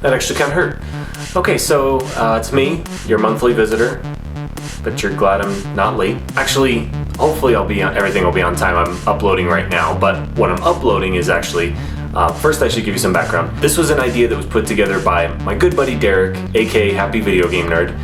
that actually kind of hurt. Okay, so it's me, your monthly visitor, but you're glad I'm not late. Actually, hopefully everything will be on time. I'm uploading right now, but what I'm uploading is actually, first I should give you some background. This was an idea that was put together by my good buddy Derek, aka Happy Video Game Nerd.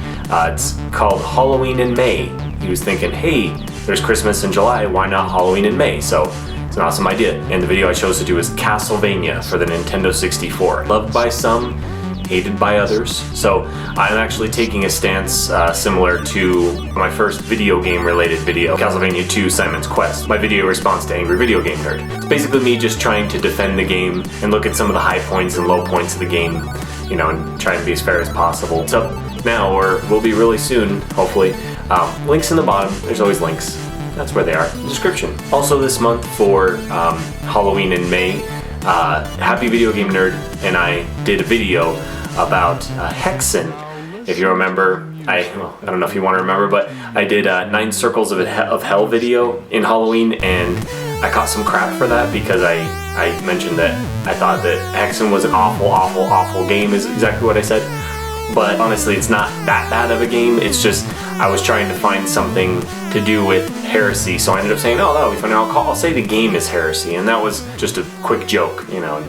It's called Halloween in May. He was thinking, hey, there's Christmas in July, why not Halloween in May? So it's an awesome idea. And the video I chose to do is Castlevania for the Nintendo 64. Loved by some, hated by others. So I'm actually taking a stance similar to my first video game related video, Castlevania 2 Simon's Quest, my video response to Angry Video Game Nerd. It's basically me just trying to defend the game and look at some of the high points and low points of the game, you know, and try and be as fair as possible. It's up now, or will be really soon, hopefully. Links in the bottom, there's always links. That's where they are, in the description. Also this month for Halloween in May, Happy Video Game Nerd and I did a video about Hexen. If you remember, I don't know if you want to remember, but I did a 9 Circles of Hell video in Halloween, and I caught some crap for that because I mentioned that I thought that Hexen was an awful game, is exactly what I said. But honestly, it's not that bad of a game. It's just I was trying to find something to do with heresy, so I ended up saying, oh, that'll be funny. I'll say the game is heresy, and that was just a quick joke, you know.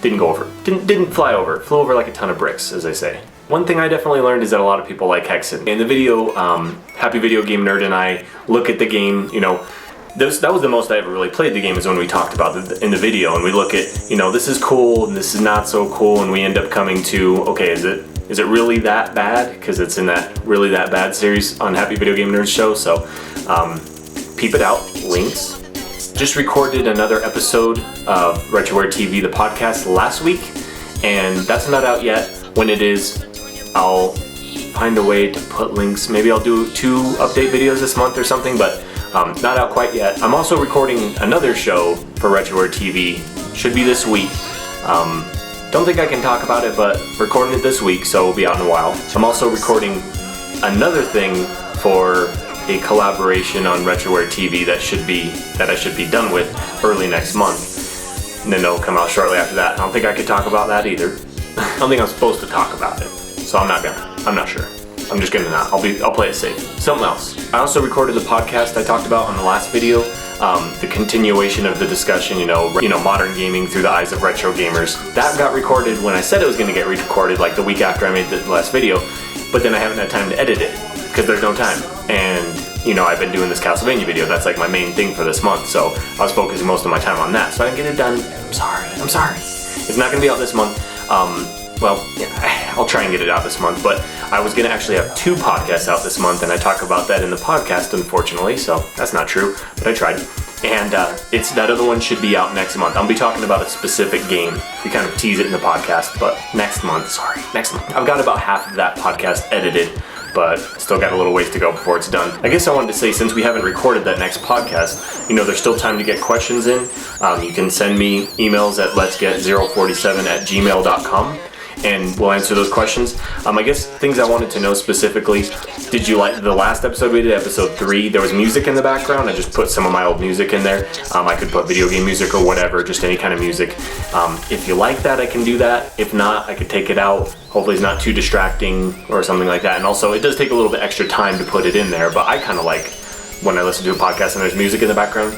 Didn't go over. Didn't fly over. Flew over like a ton of bricks, as they say. One thing I definitely learned is that a lot of people like Hexen. In the video, Happy Video Game Nerd and I look at the game, you know, that was the most I ever really played the game, is when we talked about it in the video, and we look at, you know, this is cool and this is not so cool, and we end up coming to, okay, is it really that bad? Because it's in that Really That Bad series on Happy Video Game Nerd's show, so peep it out, links. Just recorded another episode of RetroWare TV, the podcast, last week, and that's not out yet. When it is, I'll find a way to put links. Maybe I'll do 2 update videos this month or something, but not out quite yet. I'm also recording another show for RetroWare TV. Should be this week. Don't think I can talk about it, but recording it this week, so it'll be out in a while. I'm also recording another thing for a collaboration on RetroWare TV that I should be done with early next month. And then it'll come out shortly after that. I don't think I could talk about that either. I don't think I'm supposed to talk about it, so I'm not sure. I'm just gonna not. I'll play it safe. Something else. I also recorded the podcast I talked about on the last video. The continuation of the discussion, you know, modern gaming through the eyes of retro gamers. That got recorded when I said it was going to get recorded, like the week after I made the last video, but then I haven't had time to edit it because there's no time. And you know, I've been doing this Castlevania video. That's like my main thing for this month, so I was focusing most of my time on that. So I didn't get it done. I'm sorry. It's not going to be out this month. Well, yeah, I'll try and get it out this month, but I was going to actually have 2 podcasts out this month, and I talk about that in the podcast, unfortunately, so that's not true, but I tried. And that other one should be out next month. I'll be talking about a specific game. We kind of tease it in the podcast, but next month. I've got about half of that podcast edited, but still got a little ways to go before it's done. I guess I wanted to say, since we haven't recorded that next podcast, you know, there's still time to get questions in. You can send me emails at letsget047@gmail.com. and we'll answer those questions. I guess things I wanted to know specifically, did you like the last episode we did, episode 3? There was music in the background. I just put some of my old music in there. I could put video game music or whatever, just any kind of music. If you like that, I can do that. If not, I could take it out. Hopefully it's not too distracting or something like that. And also, it does take a little bit extra time to put it in there, but I kind of like when I listen to a podcast and there's music in the background.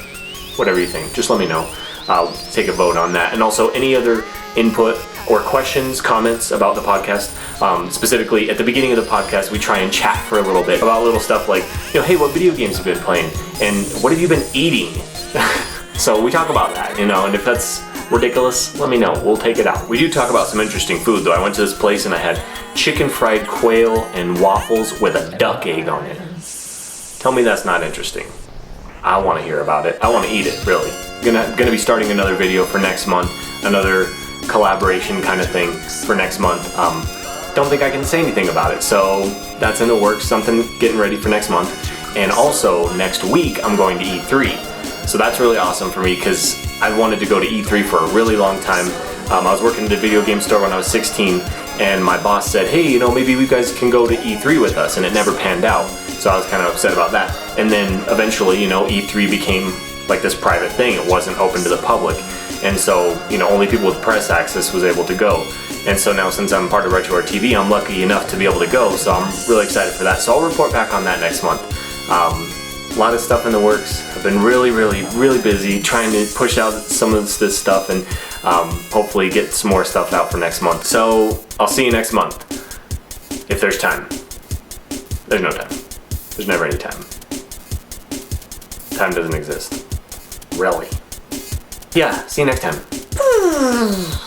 Whatever you think, just let me know. I'll take a vote on that. And also, any other input or questions, comments about the podcast. Specifically, at the beginning of the podcast, we try and chat for a little bit about little stuff like, you know, hey, what video games have you been playing? And what have you been eating? So we talk about that, you know, and if that's ridiculous, let me know. We'll take it out. We do talk about some interesting food, though. I went to this place and I had chicken fried quail and waffles with a duck egg on it. Tell me that's not interesting. I want to hear about it. I want to eat it, really. Gonna be starting another video for next month, another collaboration kind of thing for next month. Don't think I can say anything about it, so that's in the works, something getting ready for next month. And also, next week, I'm going to E3. So that's really awesome for me, because I wanted to go to E3 for a really long time. I was working at a video game store when I was 16, and my boss said, hey, you know, maybe you guys can go to E3 with us, and it never panned out. So I was kind of upset about that. And then eventually, you know, E3 became like this private thing. It wasn't open to the public. And so, you know, only people with press access was able to go. And so now since I'm part of Retro TV, I'm lucky enough to be able to go, so I'm really excited for that. So I'll report back on that next month. A lot of stuff in the works. I've been really busy trying to push out some of this stuff and hopefully get some more stuff out for next month. So I'll see you next month. If there's time. There's no time. There's never any time. Time doesn't exist. Really. Yeah, see you next time.